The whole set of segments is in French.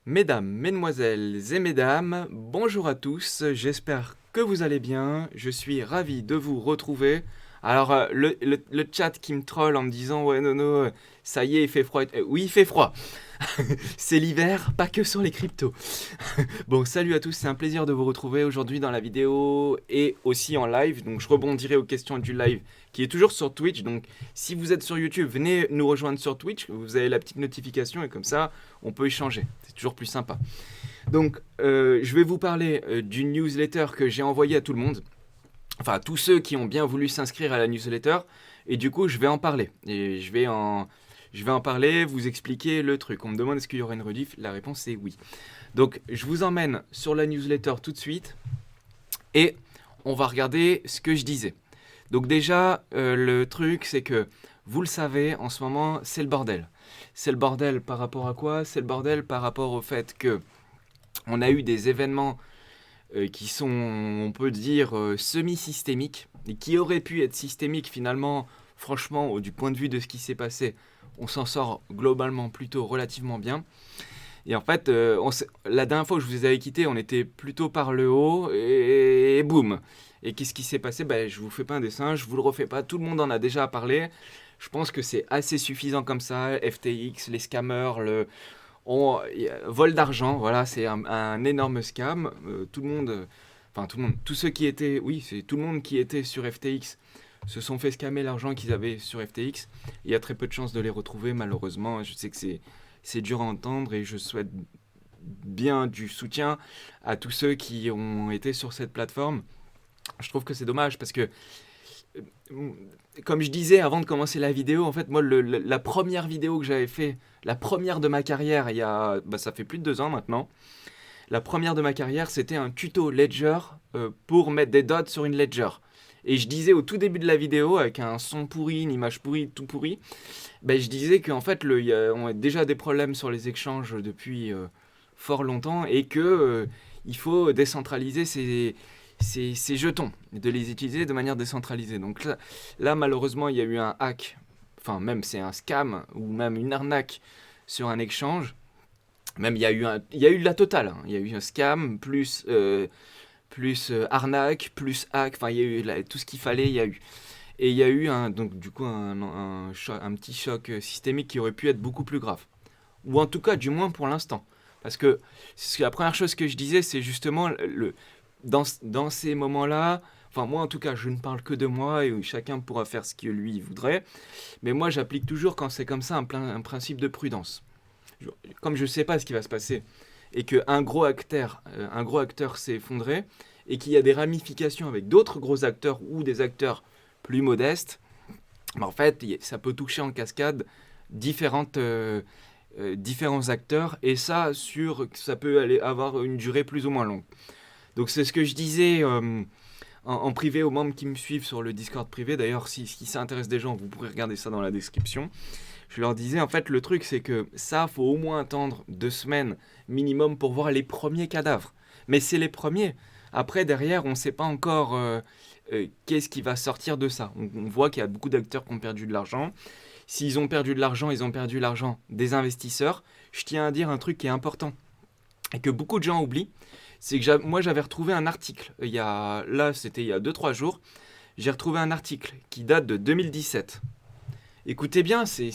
Mesdames, mesdemoiselles et mesdames, bonjour à tous, j'espère que vous allez bien, je suis ravi de vous retrouver. Alors, le chat qui me troll en me disant ouais Nono, ça y est, il fait froid. Oui, il fait froid. C'est l'hiver, pas que sur les cryptos. Bon, salut à tous, c'est un plaisir de vous retrouver aujourd'hui dans la vidéo et aussi en live. Donc, je rebondirai aux questions du live qui est toujours sur Twitch. Donc, si vous êtes sur YouTube, venez nous rejoindre sur Twitch. Vous avez la petite notification et comme ça, on peut échanger. C'est toujours plus sympa. Donc, je vais vous parler d'une newsletter que j'ai envoyée à tout le monde. Enfin, à tous ceux qui ont bien voulu s'inscrire à la newsletter. Et du coup, je vais en parler. Et je vais en parler, vous expliquer le truc. On me demande est-ce qu'il y aura une rediff. La réponse est oui. Donc, je vous emmène sur la newsletter tout de suite. Et on va regarder ce que je disais. Donc déjà, le truc, c'est que, vous le savez, en ce moment, c'est le bordel. C'est le bordel par rapport à quoi? C'est le bordel par rapport au fait que on a eu des événements qui sont, on peut dire, semi-systémiques, et qui auraient pu être systémiques finalement, franchement, du point de vue de ce qui s'est passé, on s'en sort globalement plutôt relativement bien. Et en fait, la dernière fois que je vous avais quitté, on était plutôt par le haut et boum. Et qu'est-ce qui s'est passé? Je vous fais pas un dessin, je vous le refais pas, tout le monde en a déjà parlé. Je pense que c'est assez suffisant comme ça. FTX, les scammers, vol d'argent, voilà, c'est un énorme scam. Tout le monde, enfin tout le monde, tous ceux qui étaient, oui, c'est tout le monde qui était sur FTX se sont fait scammer l'argent qu'ils avaient sur FTX. Il y a très peu de chances de les retrouver, malheureusement. Je sais que c'est dur à entendre et je souhaite bien du soutien à tous ceux qui ont été sur cette plateforme. Je trouve que c'est dommage parce que, euh, comme je disais avant de commencer la vidéo, en fait, moi, la première vidéo que j'avais fait, la première de ma carrière, ça fait plus de 2 ans maintenant. La première de ma carrière, c'était un tuto Ledger pour mettre des dots sur une Ledger. Et je disais au tout début de la vidéo, avec un son pourri, une image pourrie, tout pourri, je disais qu'en fait, on a déjà des problèmes sur les échanges depuis fort longtemps et que il faut décentraliser ces jetons, de les utiliser de manière décentralisée. Donc là, malheureusement, il y a eu un hack, enfin même c'est un scam ou même une arnaque sur un échange. Même il y a eu la totale. Hein. Il y a eu un scam plus arnaque plus hack. Enfin, il y a eu tout ce qu'il fallait. Il y a eu. Et il y a eu donc du coup un petit choc systémique qui aurait pu être beaucoup plus grave. Ou en tout cas, du moins pour l'instant. Parce que la première chose que je disais, c'est justement dans ces moments-là, enfin moi en tout cas, je ne parle que de moi et où chacun pourra faire ce que lui voudrait. Mais moi, j'applique toujours quand c'est comme ça un principe de prudence. Comme je ne sais pas ce qui va se passer et un gros acteur s'est effondré et qu'il y a des ramifications avec d'autres gros acteurs ou des acteurs plus modestes, en fait, ça peut toucher en cascade différentes, différents acteurs et ça peut avoir une durée plus ou moins longue. Donc c'est ce que je disais en privé aux membres qui me suivent sur le Discord privé. D'ailleurs, si ça intéresse des gens, vous pourrez regarder ça dans la description. Je leur disais, en fait, le truc, c'est que ça, faut au moins attendre 2 semaines minimum pour voir les premiers cadavres. Mais c'est les premiers. Après, derrière, on ne sait pas encore qu'est-ce qui va sortir de ça. On voit qu'il y a beaucoup d'acteurs qui ont perdu de l'argent. S'ils ont perdu de l'argent, ils ont perdu l'argent des investisseurs. Je tiens à dire un truc qui est important et que beaucoup de gens oublient. C'est que moi, j'avais retrouvé un article. C'était il y a 2-3 jours. J'ai retrouvé un article qui date de 2017. Écoutez bien, je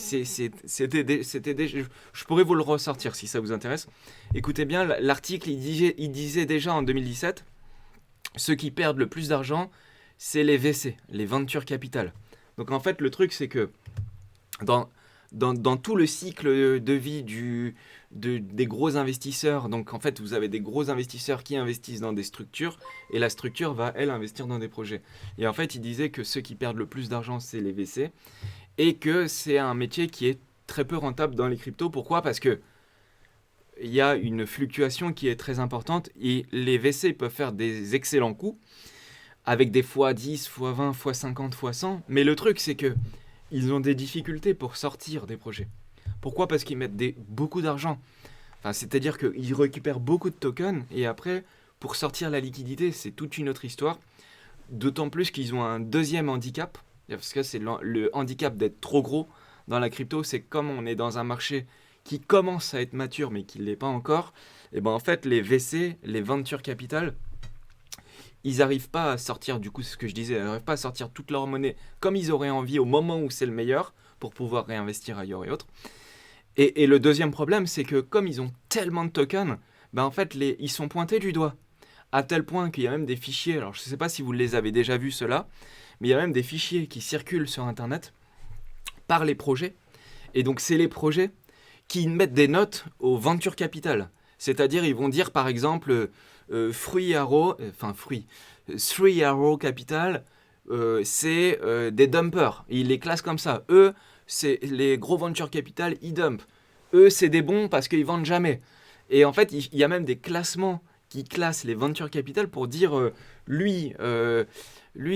pourrais vous le ressortir si ça vous intéresse. Écoutez bien, l'article, il disait déjà en 2017, ceux qui perdent le plus d'argent, c'est les VC, les Venture Capital. Donc en fait, le truc, c'est que dans, dans tout le cycle de vie des gros investisseurs, donc en fait, vous avez des gros investisseurs qui investissent dans des structures, et la structure va, elle, investir dans des projets. Et en fait, il disait que ceux qui perdent le plus d'argent, c'est les VC, et que c'est un métier qui est très peu rentable dans les cryptos. Pourquoi? Parce que il y a une fluctuation qui est très importante et les VC peuvent faire des excellents coups avec des x10, x20, x50, x100. Mais le truc, c'est que ils ont des difficultés pour sortir des projets. Pourquoi? Parce qu'ils mettent beaucoup d'argent. Enfin, c'est-à-dire qu'ils récupèrent beaucoup de tokens et après, pour sortir la liquidité, c'est toute une autre histoire. D'autant plus qu'ils ont un deuxième handicap, parce que c'est le handicap d'être trop gros dans la crypto, c'est comme on est dans un marché qui commence à être mature mais qui ne l'est pas encore, et ben en fait les VC, les venture capital, ils n'arrivent pas à sortir, du coup c'est ce que je disais, ils n'arrivent pas à sortir toute leur monnaie comme ils auraient envie au moment où c'est le meilleur pour pouvoir réinvestir ailleurs et autres. Et le deuxième problème, c'est que comme ils ont tellement de tokens, ben en fait ils sont pointés du doigt. À tel point qu'il y a même des fichiers, alors je ne sais pas si vous les avez déjà vus ceux-là, mais il y a même des fichiers qui circulent sur Internet par les projets. Et donc c'est les projets qui mettent des notes au venture capital. C'est-à-dire ils vont dire par exemple Three Arrow Capital, c'est des dumpers. Ils les classent comme ça. Eux, c'est les gros venture capital, ils dump. Eux, c'est des bons parce qu'ils vendent jamais. Et en fait, il y a même des classements qui classent les venture capital pour dire lui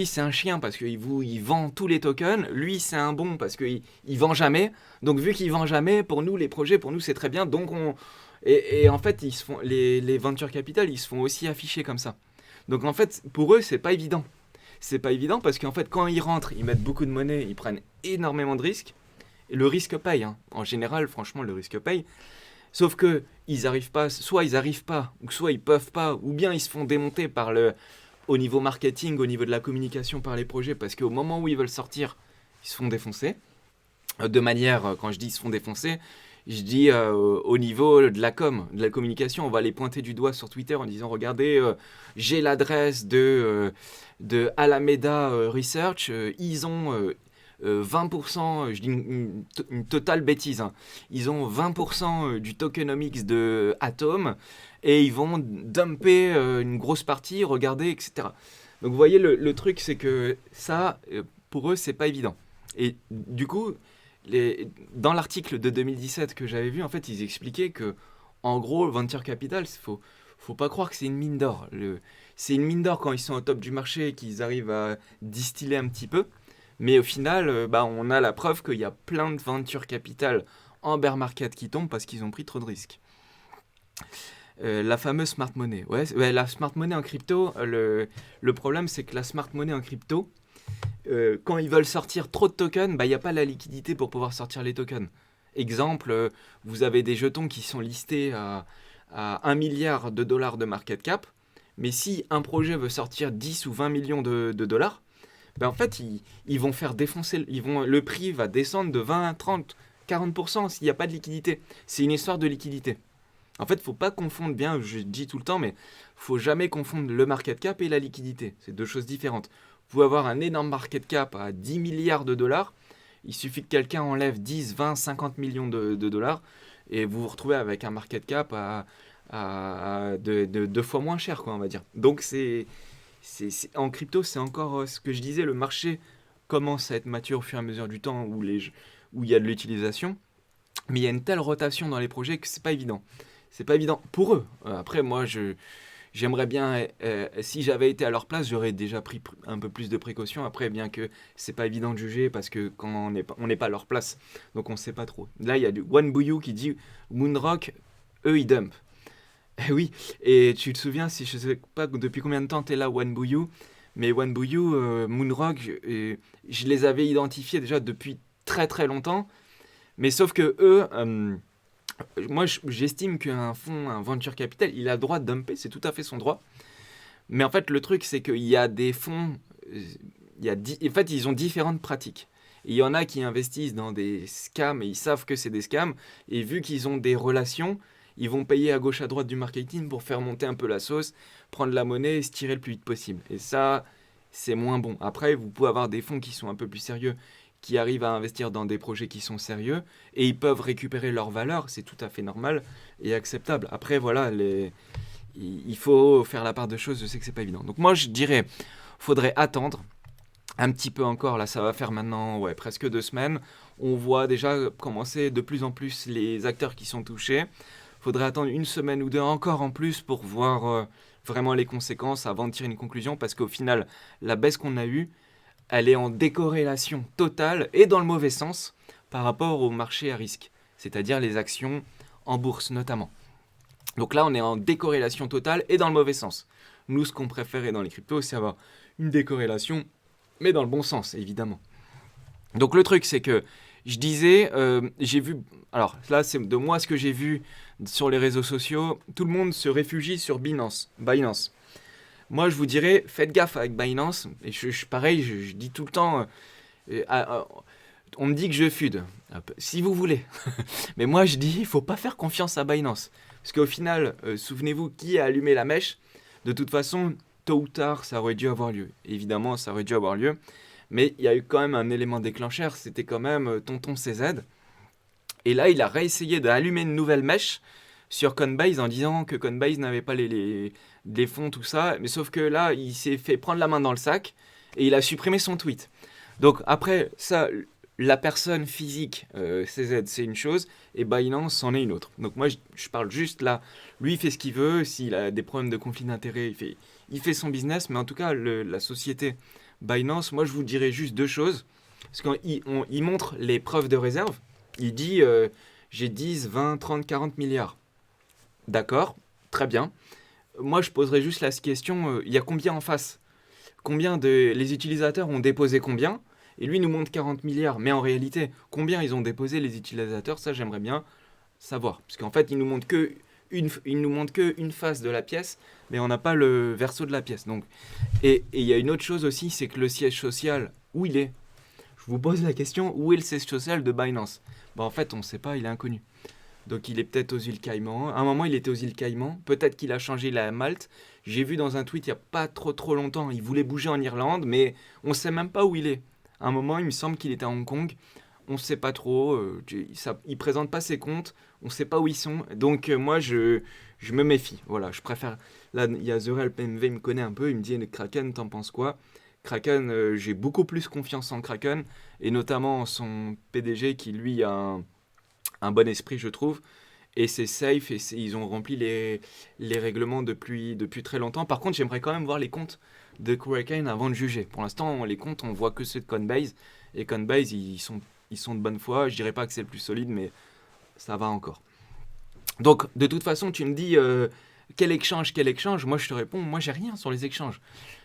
c'est un chien parce qu'il vend tous les tokens, lui c'est un bon parce qu'il vend jamais. Donc vu qu'il vend jamais, pour nous les projets, pour nous c'est très bien. Donc et en fait les venture capital ils se font aussi afficher comme ça. Donc en fait pour eux c'est pas évident. C'est pas évident parce qu'en fait quand ils rentrent, ils mettent beaucoup de monnaie, ils prennent énormément de risques. Et le risque paye, hein. En général, franchement, le risque paye. Sauf que ils arrivent pas, soit ils arrivent pas, ou soit ils peuvent pas, ou bien ils se font démonter au niveau marketing, au niveau de la communication par les projets, parce qu'au moment où ils veulent sortir, ils se font défoncer. De manière, quand je dis ils se font défoncer, je dis au niveau de la de la communication, on va les pointer du doigt sur Twitter en disant regardez, j'ai l'adresse de Alameda Research, ils ont 20%, je dis une totale bêtise, hein. Ils ont 20% du tokenomics de Atom et ils vont dumper une grosse partie, regarder, etc. Donc vous voyez, le truc, c'est que ça, pour eux, c'est pas évident. Et du coup, dans l'article de 2017 que j'avais vu, en fait, ils expliquaient que, en gros, Venture Capital, faut pas croire que c'est une mine d'or. C'est une mine d'or quand ils sont au top du marché et qu'ils arrivent à distiller un petit peu. Mais au final, on a la preuve qu'il y a plein de venture capital en bear market qui tombent parce qu'ils ont pris trop de risques. La fameuse smart money. Ouais, la smart money en crypto, le problème c'est que la smart money en crypto, quand ils veulent sortir trop de tokens, il n'y a pas la liquidité pour pouvoir sortir les tokens. Exemple, vous avez des jetons qui sont listés à 1 milliard de dollars de market cap, mais si un projet veut sortir 10 ou 20 millions de dollars, en fait, ils vont faire défoncer, le prix va descendre de 20, 30, 40% s'il n'y a pas de liquidité. C'est une histoire de liquidité. En fait, il ne faut pas confondre bien, je dis tout le temps, mais il ne faut jamais confondre le market cap et la liquidité. C'est deux choses différentes. Vous pouvez avoir un énorme market cap à 10 milliards de dollars, il suffit que quelqu'un enlève 10, 20, 50 millions de dollars, et vous vous retrouvez avec un market cap à deux fois moins cher, quoi, on va dire. Donc en crypto, c'est encore ce que je disais, le marché commence à être mature au fur et à mesure du temps où il y a de l'utilisation, mais il y a une telle rotation dans les projets que c'est pas évident. C'est pas évident pour eux. Après, moi, j'aimerais bien, si j'avais été à leur place, j'aurais déjà pris un peu plus de précautions. Après, bien que c'est pas évident de juger parce que quand on n'est pas à leur place, donc on sait pas trop. Là, il y a du One Buyu qui dit Moonrock, eux, ils dump. Eh oui, et tu te souviens, si je sais pas depuis combien de temps tu es là, One Buyu, mais One Buyu, Moonrock, je les avais identifiés déjà depuis très très longtemps, mais sauf que eux, moi j'estime qu'un fonds, un venture capital, il a le droit de dumper, c'est tout à fait son droit, mais en fait le truc c'est qu'il y a des fonds, en fait ils ont différentes pratiques. Il y en a qui investissent dans des scams et ils savent que c'est des scams, et vu qu'ils ont des relations, ils vont payer à gauche à droite du marketing pour faire monter un peu la sauce, prendre la monnaie et se tirer le plus vite possible. Et ça, c'est moins bon. Après, vous pouvez avoir des fonds qui sont un peu plus sérieux, qui arrivent à investir dans des projets qui sont sérieux, et ils peuvent récupérer leur valeur, c'est tout à fait normal et acceptable. Après, voilà, il faut faire la part de choses, je sais que c'est pas évident. Donc moi, je dirais, faudrait attendre un petit peu encore, là ça va faire maintenant presque 2 semaines, on voit déjà commencer de plus en plus les acteurs qui sont touchés. Faudrait attendre 1 semaine ou 2 encore en plus pour voir vraiment les conséquences avant de tirer une conclusion, parce qu'au final, la baisse qu'on a eue, elle est en décorrélation totale et dans le mauvais sens par rapport au marché à risque, c'est-à-dire les actions en bourse notamment. Donc là, on est en décorrélation totale et dans le mauvais sens. Nous, ce qu'on préférait dans les cryptos, c'est avoir une décorrélation, mais dans le bon sens, évidemment. Donc le truc, c'est que Je disais, j'ai vu, alors là c'est de moi ce que j'ai vu sur les réseaux sociaux, tout le monde se réfugie sur Binance. Moi je vous dirais, faites gaffe avec Binance, et pareil, je dis tout le temps, euh, à- à- on me dit que je fude, si vous voulez, mais moi je dis, il faut pas faire confiance à Binance. Parce qu'au final, souvenez-vous qui a allumé la mèche, de toute façon, tôt ou tard, ça aurait dû avoir lieu. Évidemment, ça aurait dû avoir lieu. Mais il y a eu quand même un élément déclencheur, c'était quand même Tonton CZ. Et là, il a réessayé d'allumer une nouvelle mèche sur Coinbase en disant que Coinbase n'avait pas les fonds, tout ça. Mais sauf que là, il s'est fait prendre la main dans le sac et il a supprimé son tweet. Donc après, ça, la personne physique, CZ, c'est une chose, et Binance, c'en est une autre. Donc moi, je parle juste là, lui, il fait ce qu'il veut, s'il a des problèmes de conflit d'intérêts, il fait son business, mais en tout cas, la société Binance, moi, je vous dirais juste deux choses. Parce qu'il montre les preuves de réserve, il dit j'ai 10, 20, 30, 40 milliards. D'accord, très bien. Moi, je poserais juste la question il y a combien en face? Les utilisateurs ont déposé combien? Et lui nous montre 40 milliards. Mais en réalité, combien ils ont déposé les utilisateurs? Ça, j'aimerais bien savoir. Parce qu'en fait, il nous montre que une face de la pièce, mais on n'a pas le verso de la pièce. Donc, et il y a une autre chose aussi, c'est que le siège social, où il est? Je vous pose la question, où est le siège social de Binance? Bah, en fait, on ne sait pas, il est inconnu. Donc il est peut-être aux îles Caïmans. À un moment, il était aux îles Caïmans. Peut-être qu'il a changé, il est à Malte. J'ai vu dans un tweet il n'y a pas trop longtemps, il voulait bouger en Irlande, mais on ne sait même pas où il est. À un moment, il me semble qu'il était à Hong Kong. On ne sait pas trop. Il ne présente pas ses comptes. On ne sait pas où ils sont. Donc moi, je me méfie. Voilà, je préfère. Là, il y a Zorel PMV, il me connaît un peu. Il me dit Kraken, t'en penses quoi? Kraken, j'ai beaucoup plus confiance en Kraken. Et notamment en son PDG qui, lui, a un bon esprit, je trouve. Et c'est safe, et ils ont rempli les règlements depuis très longtemps. Par contre, j'aimerais quand même voir les comptes de Kraken avant de juger. Pour l'instant, les comptes, on voit que ceux de Coinbase. Et Coinbase, ils sont de bonne foi. Je dirais pas que c'est le plus solide, mais ça va encore. Donc, de toute façon, tu me dis quel échange, quel échange. Moi, je te réponds, moi, j'ai rien sur les échanges.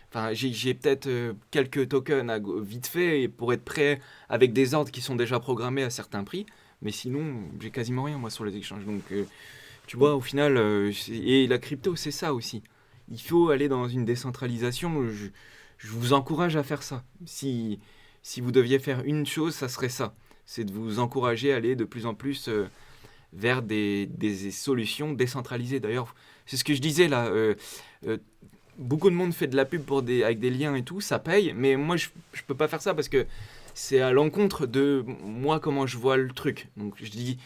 Enfin, j'ai peut-être quelques tokens vite fait et pour être prêt avec des ordres qui sont déjà programmés à certains prix. Mais sinon, j'ai quasiment rien, moi, sur les échanges. Donc, tu vois, au final, et la crypto, c'est ça aussi. Il faut aller dans une décentralisation. Je vous encourage à faire ça. Si vous deviez faire une chose, ça serait ça. C'est de vous encourager à aller de plus en plus vers des solutions décentralisées. D'ailleurs, c'est ce que je disais là. Euh, Beaucoup de monde fait de la pub avec des liens et tout, ça paye, mais moi je peux pas faire ça parce que c'est à l'encontre de moi comment je vois le truc. Donc je dis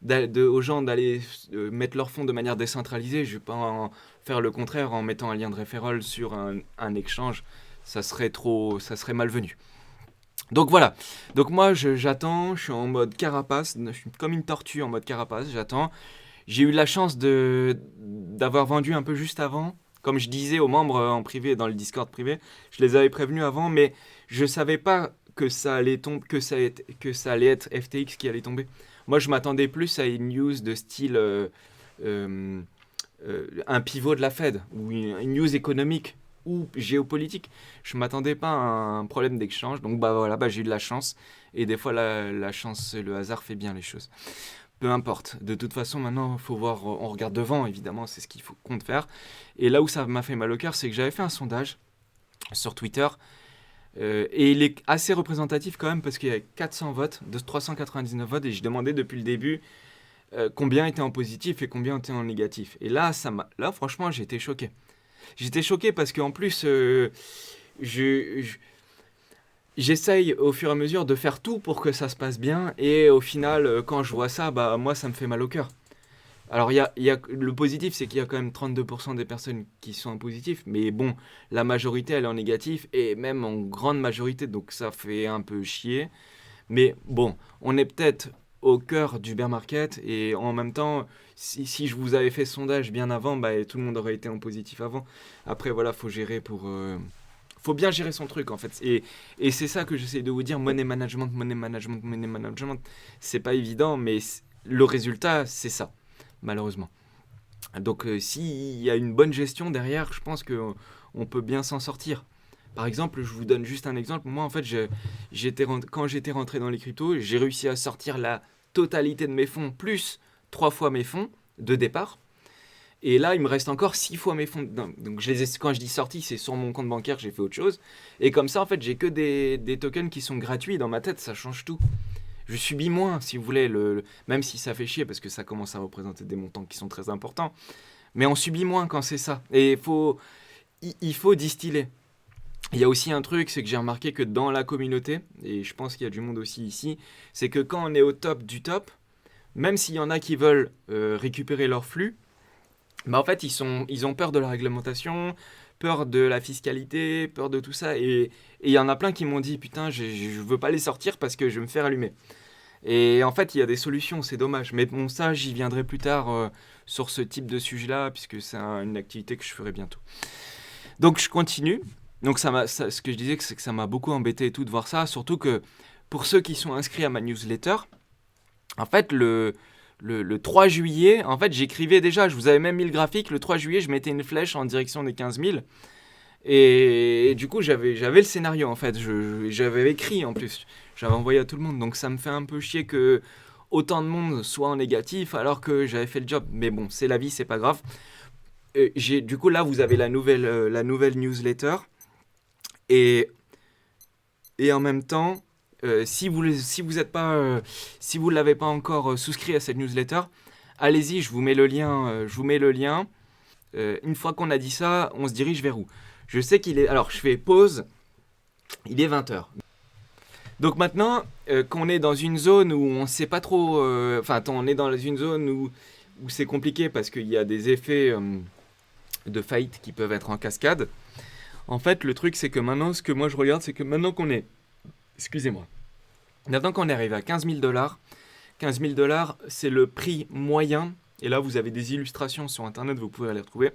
aux gens d'aller mettre leurs fonds de manière décentralisée, je vais pas faire le contraire en mettant un lien de référol sur un échange, ça serait malvenu. Donc voilà, donc moi j'attends, je suis en mode carapace, je suis comme une tortue en mode carapace, j'attends. J'ai eu la chance d'avoir vendu un peu juste avant. Comme je disais aux membres en privé, dans le Discord privé, je les avais prévenus avant, mais je savais pas que ça allait que ça allait être FTX qui allait tomber. Moi, je m'attendais plus à une news de style euh, un pivot de la Fed ou une news économique ou géopolitique. Je m'attendais pas à un problème d'exchange, donc bah voilà, bah, j'ai eu de la chance. Et des fois, la chance, le hasard fait bien les choses. Peu importe. De toute façon, maintenant, il faut voir, on regarde devant, évidemment, c'est ce qu'il faut compte faire. Et là où ça m'a fait mal au cœur, c'est que j'avais fait un sondage sur Twitter, et il est assez représentatif quand même, parce qu'il y a 400 votes, de 399 votes, et je demandais depuis le début combien étaient en positif et combien étaient en négatif. Et là, là franchement, j'ai été choqué. J'étais choqué parce qu'en plus, je, j'essaye au fur et à mesure de faire tout pour que ça se passe bien, et au final, quand je vois ça, bah moi, ça me fait mal au cœur. Alors, le positif, c'est qu'il y a quand même 32% des personnes qui sont en positif, mais bon, la majorité, elle est en négatif, et même en grande majorité, donc ça fait un peu chier. Mais bon, on est peut-être au cœur du bear market, et en même temps, si je vous avais fait ce sondage bien avant, bah, tout le monde aurait été en positif avant. Après, voilà, faut bien gérer son truc en fait. Et c'est ça que j'essaie de vous dire, money management, money management, money management. C'est pas évident, mais le résultat, c'est ça, malheureusement. Donc s'il y a une bonne gestion derrière, je pense qu'on peut bien s'en sortir. Par exemple, je vous donne juste un exemple. Moi, en fait, quand j'étais rentré dans les cryptos, j'ai réussi à sortir la totalité de mes fonds, plus 3 fois mes fonds de départ. Et là, il me reste encore 6 fois mes fonds. Non, donc, quand je dis sorti, c'est sur mon compte bancaire, j'ai fait autre chose. Et comme ça, en fait, j'ai que des tokens qui sont gratuits. Dans ma tête, ça change tout. Je subis moins, si vous voulez, même si ça fait chier, parce que ça commence à représenter des montants qui sont très importants. Mais on subit moins quand c'est ça. Et il faut distiller. Il y a aussi un truc, c'est que j'ai remarqué que dans la communauté, et je pense qu'il y a du monde aussi ici, c'est que quand on est au top du top, même s'il y en a qui veulent récupérer leur flux, bah en fait ils ont peur de la réglementation, peur de la fiscalité, peur de tout ça, et il y en a plein qui m'ont dit putain je veux pas les sortir parce que je vais me faire allumer. Et en fait il y a des solutions, c'est dommage, mais bon ça j'y viendrai plus tard sur ce type de sujet-là, puisque c'est une activité que je ferai bientôt. Donc je continue. Donc ce que je disais, c'est que ça m'a beaucoup embêté et tout de voir ça, surtout que pour ceux qui sont inscrits à ma newsletter, en fait le 3 juillet, en fait j'écrivais déjà, je vous avais même mis le graphique, le 3 juillet je mettais une flèche en direction des 15 000, et du coup j'avais le scénario en fait, j'avais écrit en plus, j'avais envoyé à tout le monde, donc ça me fait un peu chier que autant de monde soit en négatif alors que j'avais fait le job, mais bon c'est la vie, c'est pas grave. Du coup là vous avez la nouvelle newsletter, et, et en même temps, si vous êtes pas, si vous l'avez pas encore souscrit à cette newsletter, allez-y, je vous mets le lien. Une fois qu'on a dit ça, on se dirige vers où? Je sais qu'il est. Alors, je fais pause. Il est 20h. Donc maintenant, qu'on est dans une zone où on ne sait pas trop. Enfin, on est dans une zone où c'est compliqué parce qu'il y a des effets de faillite qui peuvent être en cascade. En fait, le truc, c'est que maintenant, ce que moi je regarde, c'est que maintenant qu'on est. Excusez-moi. Maintenant qu'on est arrivé à 15 000 dollars, 15 000 dollars, c'est le prix moyen. Et là, vous avez des illustrations sur Internet, vous pouvez les retrouver.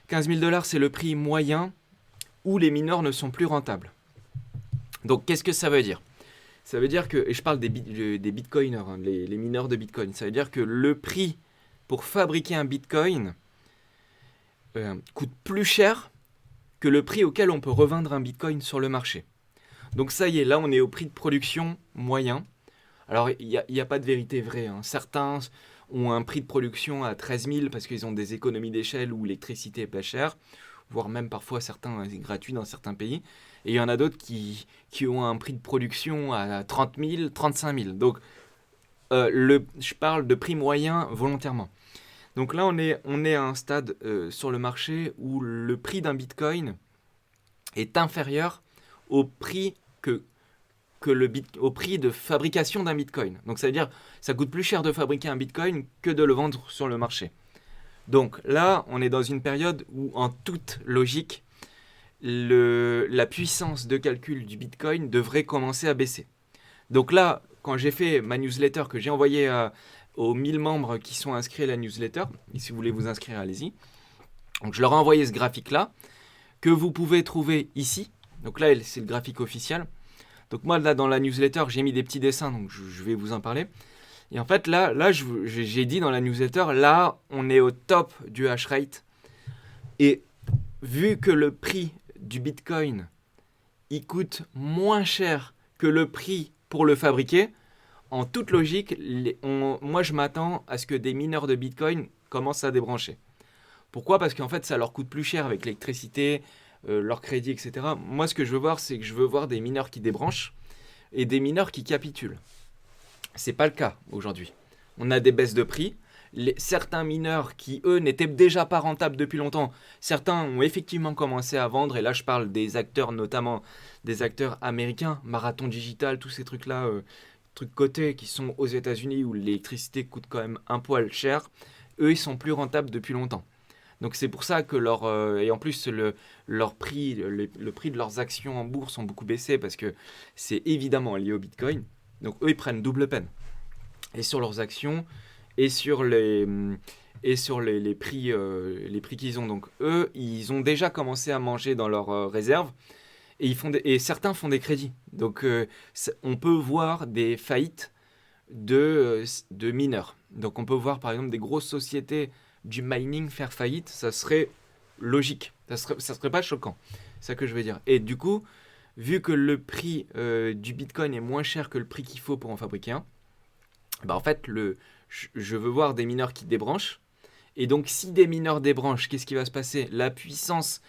15 000 dollars, c'est le prix moyen où les mineurs ne sont plus rentables. Donc, qu'est-ce que ça veut dire? Ça veut dire que, et je parle des bitcoiners, hein, les mineurs de bitcoin, ça veut dire que le prix pour fabriquer un bitcoin coûte plus cher que le prix auquel on peut revendre un bitcoin sur le marché. Donc ça y est, là on est au prix de production moyen. Alors il n'y a pas de vérité vraie, hein. Certains ont un prix de production à 13 000 parce qu'ils ont des économies d'échelle où l'électricité est pas chère, voire même parfois certains gratuits dans certains pays. Et il y en a d'autres qui ont un prix de production à 30 000, 35 000. Donc je parle de prix moyen volontairement. Donc là, on est à un stade sur le marché où le prix d'un bitcoin est inférieur au prix au prix de fabrication d'un bitcoin. Donc ça veut dire ça coûte plus cher de fabriquer un bitcoin que de le vendre sur le marché. Donc là, on est dans une période où, en toute logique, la puissance de calcul du bitcoin devrait commencer à baisser. Donc là, quand j'ai fait ma newsletter que j'ai envoyée aux 1000 membres qui sont inscrits à la newsletter, et si vous voulez vous inscrire, allez-y. Donc je leur ai envoyé ce graphique-là, que vous pouvez trouver ici. Donc là, c'est le graphique officiel. Donc moi, là, dans la newsletter, j'ai mis des petits dessins, donc je vais vous en parler. Et en fait, là j'ai dit dans la newsletter, là, on est au top du hash rate. Et vu que le prix du Bitcoin, il coûte moins cher que le prix pour le fabriquer, en toute logique, moi je m'attends à ce que des mineurs de Bitcoin commencent à débrancher. Pourquoi? Parce qu'en fait, ça leur coûte plus cher avec l'électricité, leur crédit, etc. Moi, ce que je veux voir, c'est que je veux voir des mineurs qui débranchent et des mineurs qui capitulent. C'est pas le cas aujourd'hui. On a des baisses de prix. Certains mineurs qui, eux, n'étaient déjà pas rentables depuis longtemps, certains ont effectivement commencé à vendre, et là je parle des acteurs, notamment des acteurs américains, Marathon Digital, tous ces trucs-là, trucs cotés qui sont aux États-Unis où l'électricité coûte quand même un poil cher, eux ils sont plus rentables depuis longtemps. Donc c'est pour ça que et en plus leur prix, le prix de leurs actions en bourse ont beaucoup baissé parce que c'est évidemment lié au Bitcoin. Donc eux ils prennent double peine. Et sur leurs actions et sur les prix qu'ils ont. Donc eux ils ont déjà commencé à manger dans leurs réserves et certains font des crédits. Donc on peut voir des faillites de mineurs. Donc on peut voir par exemple des grosses sociétés du mining faire faillite, ça serait logique, ça serait pas choquant. C'est ça que je veux dire. Et du coup, vu que le prix du Bitcoin est moins cher que le prix qu'il faut pour en fabriquer un, bah en fait, je veux voir des mineurs qui débranchent. Et donc, si des mineurs débranchent, qu'est-ce qui va se passer? La puissance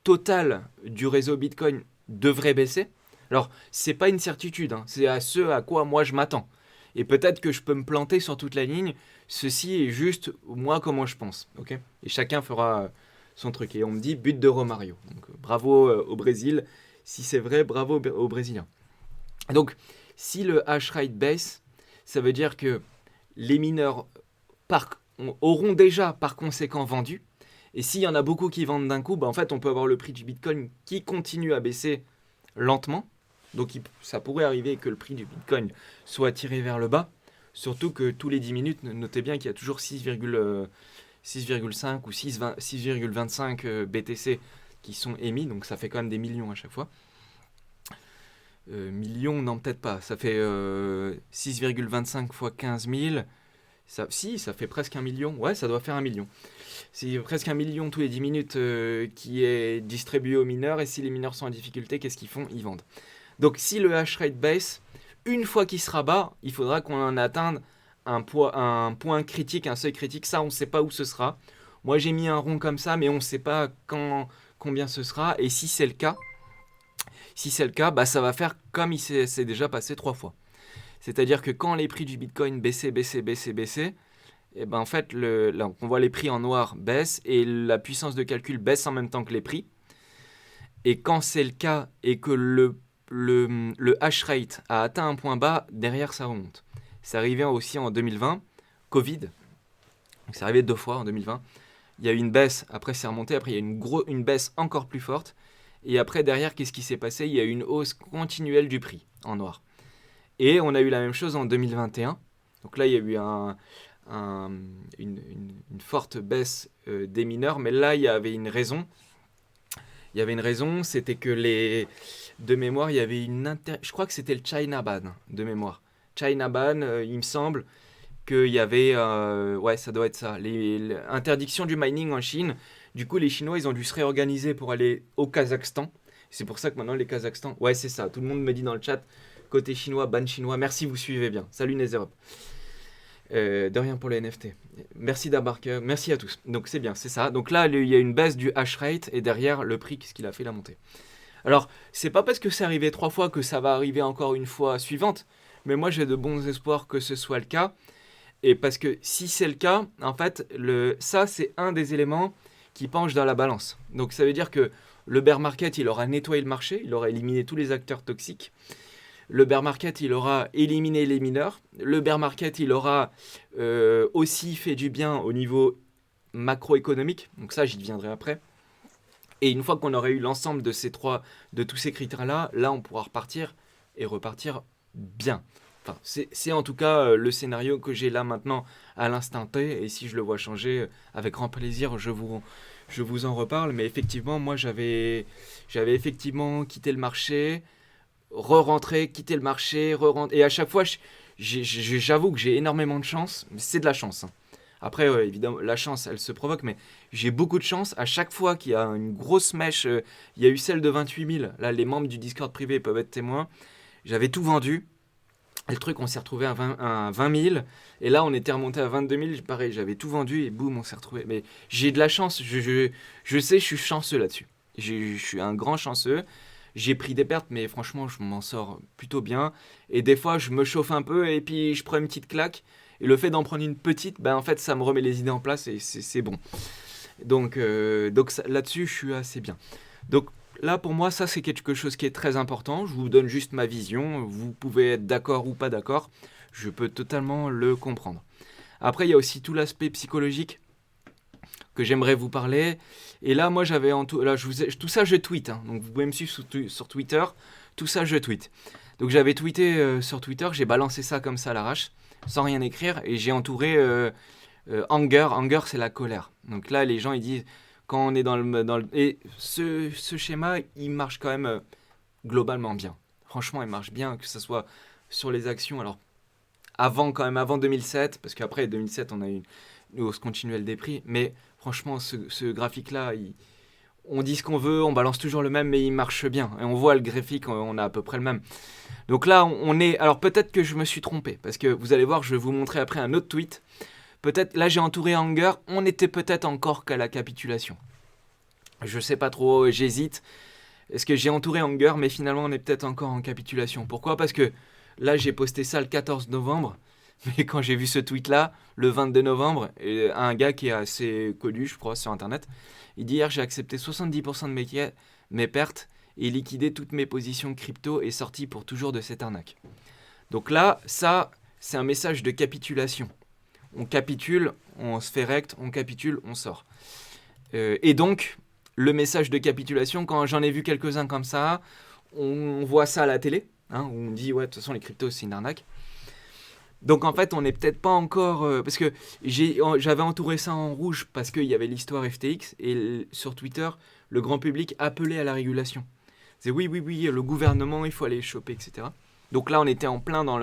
totale du réseau Bitcoin devrait baisser. Alors, c'est pas une certitude, hein, c'est à ce à quoi moi je m'attends. Et peut-être que je peux me planter sur toute la ligne. Ceci est juste moi comment je pense, ok? Et chacun fera son truc. Et on me dit but de Romario. Donc bravo au Brésil. Si c'est vrai, bravo aux Brésiliens. Donc, si le hash rate baisse, ça veut dire que les mineurs auront déjà par conséquent vendu. Et s'il y en a beaucoup qui vendent d'un coup, bah en fait, on peut avoir le prix du Bitcoin qui continue à baisser lentement. Donc ça pourrait arriver que le prix du Bitcoin soit tiré vers le bas. Surtout que tous les 10 minutes, notez bien qu'il y a toujours 6,5 ou 6,25 BTC qui sont émis. Donc ça fait quand même des millions à chaque fois. Millions, non peut-être pas. Ça fait 6,25 fois 15 000. Ça fait presque 1 million. Ouais, ça doit faire 1 million. C'est presque 1 million tous les 10 minutes qui est distribué aux mineurs. Et si les mineurs sont en difficulté, qu'est-ce qu'ils font? Ils vendent. Donc si le hash rate baisse, une fois qu'il sera bas, il faudra qu'on en atteigne un point critique, un seuil critique. Ça, on ne sait pas où ce sera. Moi, j'ai mis un rond comme ça, mais on ne sait pas combien ce sera. Et si c'est le cas, bah, ça va faire comme il s'est déjà passé 3 fois. C'est-à-dire que quand les prix du Bitcoin baissaient, et ben en fait, là, on voit les prix en noir baissent et la puissance de calcul baisse en même temps que les prix. Et quand c'est le cas et que le hash rate a atteint un point bas, derrière ça remonte. C'est arrivé aussi en 2020, Covid. Donc c'est arrivé 2 fois en 2020. Il y a eu une baisse, après c'est remonté, après il y a une baisse encore plus forte. Et après derrière, qu'est-ce qui s'est passé? Il y a eu une hausse continuelle du prix en noir. Et on a eu la même chose en 2021. Donc là, il y a eu une forte baisse des mineurs, mais là, il y avait une raison. Il y avait une raison, c'était que de mémoire, il y avait je crois que c'était le China Ban, de mémoire. China Ban, il me semble qu'il y avait... ouais, ça doit être ça. L'interdiction du mining en Chine. Du coup, les Chinois, ils ont dû se réorganiser pour aller au Kazakhstan. C'est pour ça que maintenant, les Kazakhstan... Ouais, c'est ça. Tout le monde me dit dans le chat, côté chinois, ban chinois. Merci, vous suivez bien. Salut Netherop. De rien pour les NFT. Merci d'embarquer. Merci à tous. Donc c'est bien, c'est ça. Donc là, il y a une baisse du hash rate et derrière le prix, qu'est-ce qu'il a fait? La montée. Alors, c'est pas parce que c'est arrivé 3 fois que ça va arriver encore une fois suivante. Mais moi, j'ai de bons espoirs que ce soit le cas. Et parce que si c'est le cas, en fait, ça, c'est un des éléments qui penche dans la balance. Donc ça veut dire que le bear market, il aura nettoyé le marché, il aura éliminé tous les acteurs toxiques. Le bear market, il aura éliminé les mineurs. Le bear market, il aura aussi fait du bien au niveau macroéconomique. Donc ça, j'y viendrai après. Et une fois qu'on aurait eu l'ensemble de tous ces critères-là, là, on pourra repartir et repartir bien. Enfin, c'est en tout cas le scénario que j'ai là maintenant à l'instant T. Et si je le vois changer, avec grand plaisir, je vous en reparle. Mais effectivement, moi, j'avais effectivement quitté le marché, re-rentrer, quitter le marché, re-rentrer. Et à chaque fois, j'avoue que j'ai énormément de chance. C'est de la chance. Hein. Après, évidemment, la chance, elle se provoque, mais j'ai beaucoup de chance. À chaque fois qu'il y a une grosse mèche, il y a eu celle de 28 000. Là, les membres du Discord privé peuvent être témoins. J'avais tout vendu. Et le truc, on s'est retrouvé à 20 000. Et là, on était remonté à 22 000. Pareil, j'avais tout vendu et boum, on s'est retrouvé. Mais j'ai de la chance. Je sais, je suis chanceux là-dessus. Je suis un grand chanceux. J'ai pris des pertes, mais franchement, je m'en sors plutôt bien. Et des fois, je me chauffe un peu et puis je prends une petite claque. Et le fait d'en prendre une petite, ben, en fait, ça me remet les idées en place et c'est bon. Donc là-dessus, je suis assez bien. Donc là, pour moi, ça, c'est quelque chose qui est très important. Je vous donne juste ma vision. Vous pouvez être d'accord ou pas d'accord. Je peux totalement le comprendre. Après, il y a aussi tout l'aspect psychologique que j'aimerais vous parler. Et là, moi, j'avais tout ça, je tweete. Hein. Donc, vous pouvez me suivre sur Twitter. Tout ça, je tweete. Donc, j'avais tweeté sur Twitter. J'ai balancé ça comme ça à l'arrache, sans rien écrire. Et j'ai entouré anger. Anger, c'est la colère. Donc là, les gens, ils disent, quand on est dans le... Et ce schéma, il marche quand même globalement bien. Franchement, il marche bien, que ce soit sur les actions. Alors, avant 2007, parce qu'après 2007, on a eu une hausse continuelle des prix. Mais franchement, ce graphique-là, on dit ce qu'on veut, on balance toujours le même, mais il marche bien. Et on voit le graphique, on a à peu près le même. Donc là, on est... Alors peut-être que je me suis trompé, parce que vous allez voir, je vais vous montrer après un autre tweet. Peut-être, là j'ai entouré Anger, on était peut-être encore qu'à la capitulation. Je sais pas trop, j'hésite. Est-ce que j'ai entouré Anger, mais finalement on est peut-être encore en capitulation. Pourquoi ? Parce que là j'ai posté ça le 14 novembre, mais quand j'ai vu ce tweet-là, le 22 novembre, un gars qui est assez connu, je crois, sur Internet, il dit hier j'ai accepté 70% de mes pertes et liquidé toutes mes positions crypto et sorti pour toujours de cette arnaque. Donc là, ça, c'est un message de capitulation. On capitule, on se fait rect, on capitule, on sort. Et donc, le message de capitulation, quand j'en ai vu quelques-uns comme ça, on voit ça à la télé, où on dit ouais, de toute façon les cryptos c'est une arnaque. Donc en fait, on n'est peut-être pas encore... parce que j'avais entouré ça en rouge parce qu'il y avait l'histoire FTX et sur Twitter, le grand public appelait à la régulation. C'est oui, le gouvernement, il faut aller choper, etc. Donc là, on était en plein dans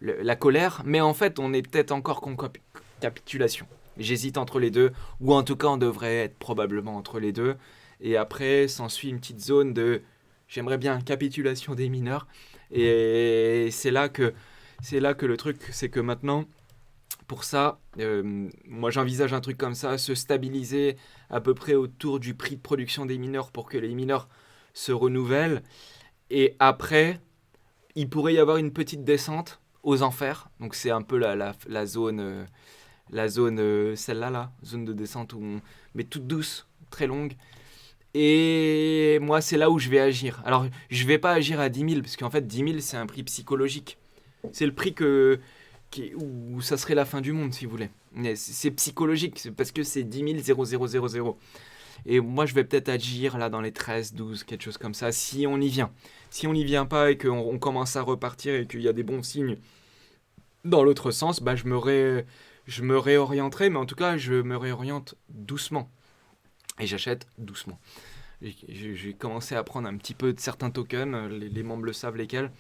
la colère, mais en fait, on est peut-être encore en capitulation. J'hésite entre les deux, ou en tout cas, on devrait être probablement entre les deux. Et après, s'ensuit une petite zone de... J'aimerais bien capitulation des mineurs. Et c'est là que le truc, c'est que maintenant, pour ça, moi j'envisage un truc comme ça, se stabiliser à peu près autour du prix de production des mineurs pour que les mineurs se renouvellent. Et après, il pourrait y avoir une petite descente aux enfers. Donc c'est un peu la zone, celle-là, zone de descente mais toute douce, très longue. Et moi, c'est là où je vais agir. Alors, je vais pas agir à 10 000, parce qu'en fait, 10 000, c'est un prix psychologique. C'est le prix où ça serait la fin du monde, si vous voulez. Mais c'est psychologique, c'est parce que c'est 10 000. Et moi, je vais peut-être agir là dans les 13, 12, quelque chose comme ça, si on y vient. Si on n'y vient pas et qu'on commence à repartir et qu'il y a des bons signes dans l'autre sens, bah, je me réorienterai, mais en tout cas, je me réoriente doucement. Et j'achète doucement. J'ai commencé à prendre un petit peu de certains tokens, les membres le savent lesquels.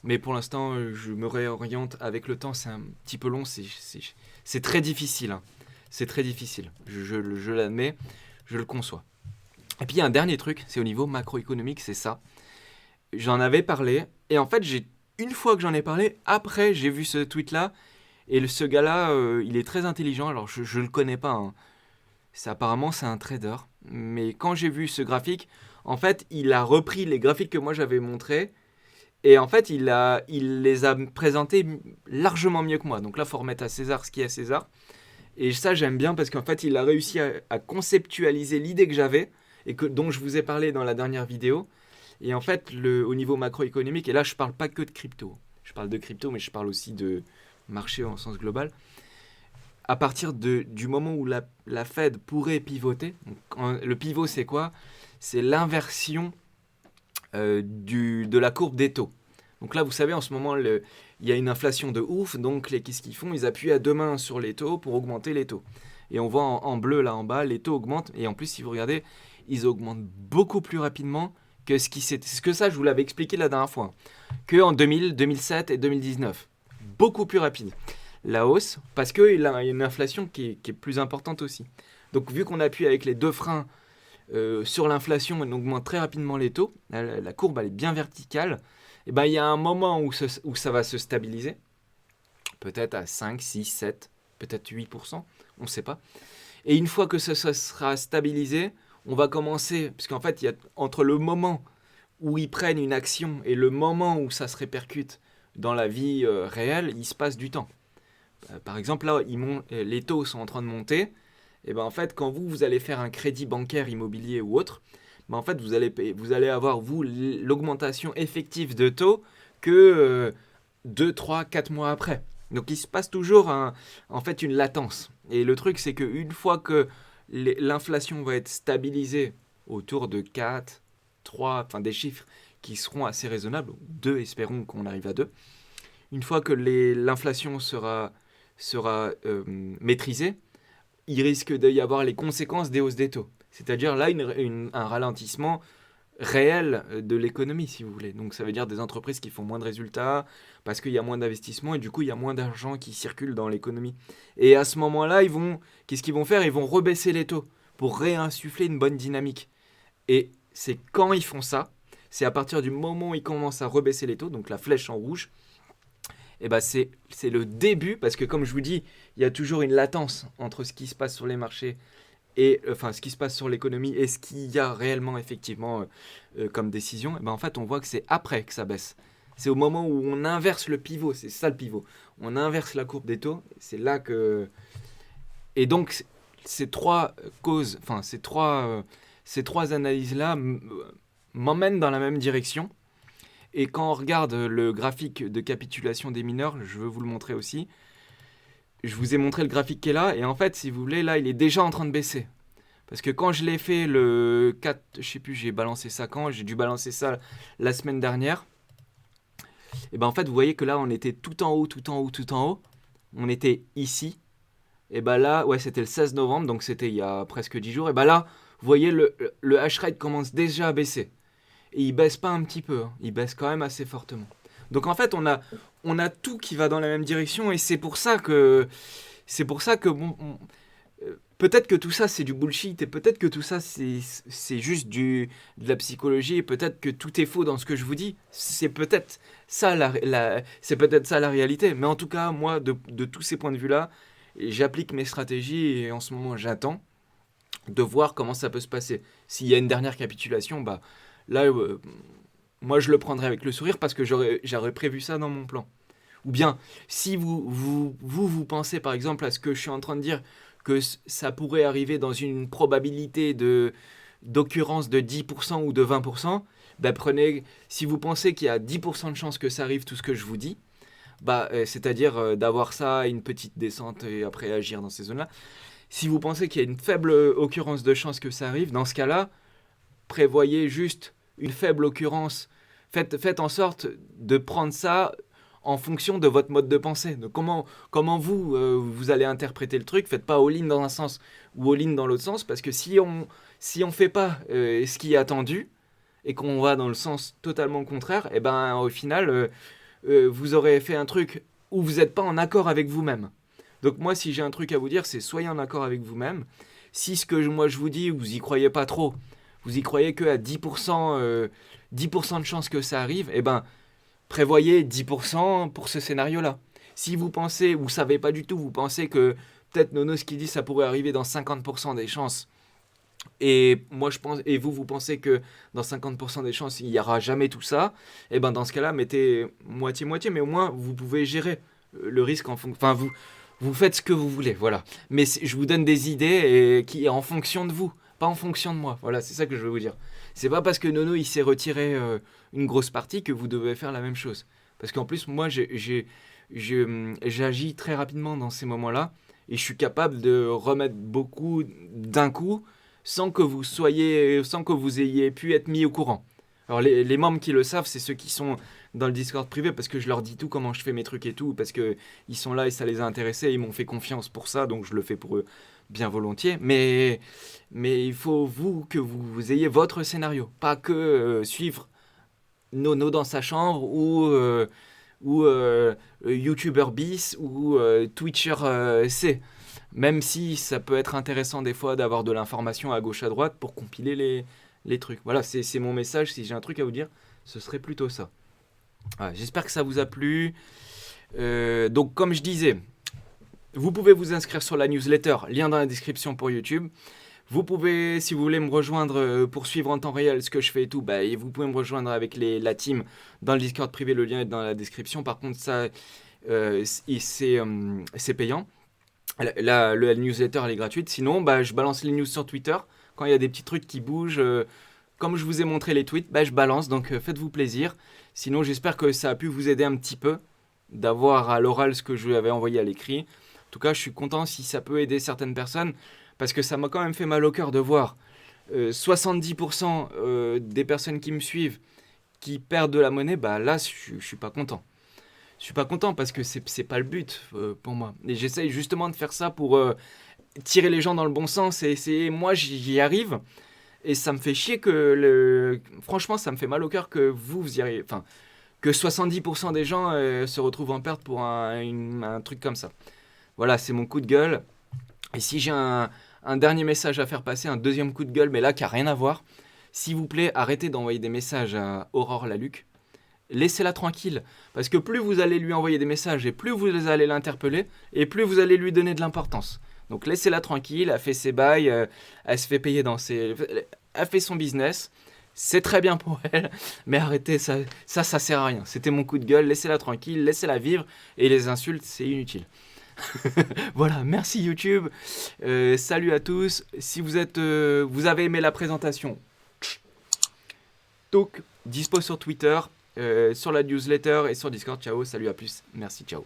Mais pour l'instant, je me réoriente avec le temps. C'est un petit peu long, c'est très difficile. Hein. C'est très difficile, je l'admets, je le conçois. Et puis il y a un dernier truc, c'est au niveau macroéconomique, c'est ça. J'en avais parlé, et en fait, une fois que j'en ai parlé, après j'ai vu ce tweet-là, et ce gars-là, il est très intelligent, alors je le connais pas, hein. Apparemment, c'est un trader. Mais quand j'ai vu ce graphique, en fait, il a repris les graphiques que moi j'avais montrés. Et en fait, il les a présentés largement mieux que moi. Donc là, il faut remettre à César ce qui est à César. Et ça, j'aime bien parce qu'en fait, il a réussi à conceptualiser l'idée que j'avais et dont je vous ai parlé dans la dernière vidéo. Et en fait, au niveau macroéconomique, et là, je ne parle pas que de crypto. Je parle de crypto, mais je parle aussi de marché en sens global. À partir du moment où la Fed pourrait pivoter, donc, le pivot c'est quoi ? C'est l'inversion de la courbe des taux. Donc là vous savez en ce moment il y a une inflation de ouf, donc qu'est-ce qu'ils font ? Ils appuient à deux mains sur les taux pour augmenter les taux. Et on voit en bleu là en bas, les taux augmentent, et en plus si vous regardez, ils augmentent beaucoup plus rapidement que ce que ça je vous l'avais expliqué la dernière fois, que en 2000, 2007 et 2019. Beaucoup plus rapide. La hausse, parce qu'il y a une inflation qui est plus importante aussi. Donc vu qu'on appuie avec les deux freins sur l'inflation et on augmente très rapidement les taux, la courbe elle est bien verticale, et ben, il y a un moment où ça va se stabiliser, peut-être à 5, 6, 7, peut-être 8%, on ne sait pas. Et une fois que ça sera stabilisé, on va commencer, puisqu'en fait, il y a, entre le moment où ils prennent une action et le moment où ça se répercute dans la vie réelle, il se passe du temps. Par exemple, là, les taux sont en train de monter. Et ben en fait, quand vous allez faire un crédit bancaire, immobilier ou autre, ben en fait, vous allez avoir, vous, l'augmentation effective de taux que 2, 3, 4 mois après. Donc, il se passe toujours en fait une latence. Et le truc, c'est qu'une fois que l'inflation va être stabilisée autour de 4, 3, enfin des chiffres qui seront assez raisonnables, 2, espérons qu'on arrive à 2, une fois que l'inflation sera maîtrisée, il risque d'y avoir les conséquences des hausses des taux. C'est-à-dire là un ralentissement réel de l'économie, si vous voulez. Donc ça veut dire des entreprises qui font moins de résultats parce qu'il y a moins d'investissements et du coup il y a moins d'argent qui circule dans l'économie. Et à ce moment-là, qu'est-ce qu'ils vont faire ? Ils vont rebaisser les taux pour réinsuffler une bonne dynamique. Et c'est quand ils font ça, c'est à partir du moment où ils commencent à rebaisser les taux, donc la flèche en rouge, et ben c'est le début, parce que comme je vous dis, il y a toujours une latence entre ce qui se passe sur les marchés et enfin ce qui se passe sur l'économie et ce qu'il y a réellement effectivement comme décision. Et ben en fait, on voit que c'est après que ça baisse. C'est au moment où on inverse le pivot, c'est ça le pivot. On inverse la courbe des taux, c'est là que et donc ces trois causes, enfin ces trois analyses là m'emmènent dans la même direction. Et quand on regarde le graphique de capitulation des mineurs, je veux vous le montrer aussi. Je vous ai montré le graphique qui est là, et en fait, si vous voulez, là, il est déjà en train de baisser. Parce que quand je l'ai fait le 4, je sais plus, j'ai balancé ça quand, j'ai dû balancer ça la semaine dernière. Et ben en fait, vous voyez que là, on était tout en haut, tout en haut, tout en haut. On était ici. Et ben là, ouais, c'était le 16 novembre, donc c'était il y a presque 10 jours. Et ben là, vous voyez, le hash rate commence déjà à baisser. Et il baisse pas un petit peu, hein. Il baisse quand même assez fortement. Donc en fait, on a tout qui va dans la même direction et c'est pour ça que bon, peut-être que tout ça c'est du bullshit et peut-être que tout ça c'est juste de la psychologie et peut-être que tout est faux dans ce que je vous dis. C'est peut-être ça c'est peut-être ça la réalité. Mais en tout cas, moi, de tous ces points de vue-là, j'applique mes stratégies et en ce moment j'attends de voir comment ça peut se passer. S'il y a une dernière capitulation, bah là, moi je le prendrais avec le sourire parce que j'aurais prévu ça dans mon plan. Ou bien, si vous pensez par exemple à ce que je suis en train de dire, que ça pourrait arriver dans une probabilité d'occurrence de 10% ou de 20%, bah prenez, si vous pensez qu'il y a 10% de chances que ça arrive, tout ce que je vous dis, bah, c'est-à-dire d'avoir ça, une petite descente et après agir dans ces zones-là, si vous pensez qu'il y a une faible occurrence de chance que ça arrive, dans ce cas-là, prévoyez juste une faible occurrence. Faites en sorte de prendre ça en fonction de votre mode de pensée. De comment vous, vous allez interpréter le truc. Faites pas all-in dans un sens ou all-in dans l'autre sens. Parce que si on fait pas ce qui est attendu et qu'on va dans le sens totalement contraire, et ben au final, vous aurez fait un truc où vous n'êtes pas en accord avec vous-même. Donc moi, si j'ai un truc à vous dire, c'est soyez en accord avec vous-même. Si ce que moi je vous dis, vous y croyez pas trop, vous y croyez que à 10%, 10% de chances que ça arrive, eh ben, prévoyez 10% pour ce scénario-là. Si vous pensez, vous savez pas du tout, vous pensez que peut-être Nono, ce qu'il dit, ça pourrait arriver dans 50% des chances, et moi je pense, et vous pensez que dans 50% des chances, il n'y aura jamais tout ça, et ben dans ce cas-là, mettez moitié-moitié, mais au moins vous pouvez gérer le risque en fonction. Enfin, vous faites ce que vous voulez, voilà. Mais je vous donne des idées qui est en fonction de vous, pas en fonction de moi. Voilà, c'est ça que je veux vous dire. C'est pas parce que Nono il s'est retiré une grosse partie que vous devez faire la même chose. Parce qu'en plus, moi, j'agis très rapidement dans ces moments-là et je suis capable de remettre beaucoup d'un coup sans que vous ayez pu être mis au courant. Alors les membres qui le savent, c'est ceux qui sont dans le Discord privé parce que je leur dis tout comment je fais mes trucs et tout parce que ils sont là et ça les a intéressés, ils m'ont fait confiance pour ça donc je le fais pour eux bien volontiers. Mais il faut que vous ayez votre scénario, pas que suivre Nono dans sa chambre ou YouTuber bis ou Twitcher C. Même si ça peut être intéressant des fois d'avoir de l'information à gauche à droite pour compiler les trucs. Voilà, c'est mon message. Si j'ai un truc à vous dire, ce serait plutôt ça. Voilà, j'espère que ça vous a plu. Donc, comme je disais, vous pouvez vous inscrire sur la newsletter, lien dans la description pour YouTube. Vous pouvez, si vous voulez me rejoindre pour suivre en temps réel ce que je fais et tout, bah, et vous pouvez me rejoindre avec la team dans le Discord privé, le lien est dans la description. Par contre, ça, c'est payant. La newsletter elle est gratuite. Sinon, bah, je balance les news sur Twitter. Quand il y a des petits trucs qui bougent, comme je vous ai montré les tweets, bah, je balance. Donc faites-vous plaisir. Sinon, j'espère que ça a pu vous aider un petit peu d'avoir à l'oral ce que je vous avais envoyé à l'écrit. En tout cas, je suis content si ça peut aider certaines personnes parce que ça m'a quand même fait mal au cœur de voir 70% des personnes qui me suivent qui perdent de la monnaie. Bah là, je suis pas content. Je suis pas content parce que c'est pas le but pour moi. Et j'essaye justement de faire ça pour tirer les gens dans le bon sens. Et moi, j'y arrive. Et ça me fait chier franchement, ça me fait mal au cœur que vous y arrivez. Enfin, que 70% des gens se retrouvent en perte pour un truc comme ça. Voilà, c'est mon coup de gueule. Et si j'ai un dernier message à faire passer, un deuxième coup de gueule, mais là qui a rien à voir, s'il vous plaît, arrêtez d'envoyer des messages à Aurore Laluc. Laissez-la tranquille, parce que plus vous allez lui envoyer des messages et plus vous allez l'interpeller et plus vous allez lui donner de l'importance. Donc laissez-la tranquille, elle fait ses bails, elle se fait payer elle fait son business, c'est très bien pour elle, mais arrêtez, ça sert à rien. C'était mon coup de gueule, laissez-la tranquille, laissez-la vivre, et les insultes, c'est inutile. Voilà, merci YouTube, salut à tous, si vous avez aimé la présentation, donc dispo sur Twitter, sur la newsletter et sur Discord. Ciao, salut, à plus, merci, ciao.